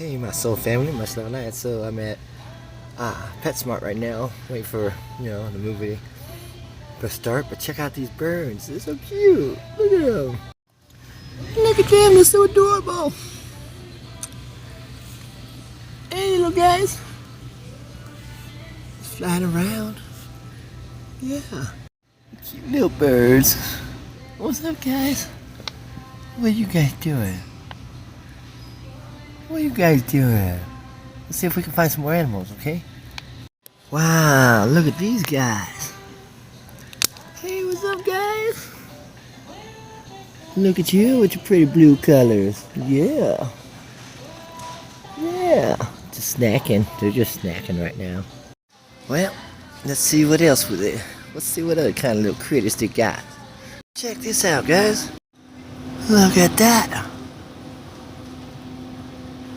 Hey, my soul family, my soul night. So I'm at PetSmart right now, waiting for the movie to start. But check out these birds; they're so cute. Look at them. Look at them; they're so adorable. Hey, little guys, just flying around. Yeah, cute little birds. What's up, guys? What are you guys doing? What are you guys doing? Let's see if we can find some more animals, okay? Wow, look at these guys. Hey, what's up, guys? Look at you with your pretty blue colors. Yeah. Yeah. Just snacking. They're just snacking right now. Well, let's see what else with it. Let's see what other kind of little critters they got. Check this out, guys. Look at that.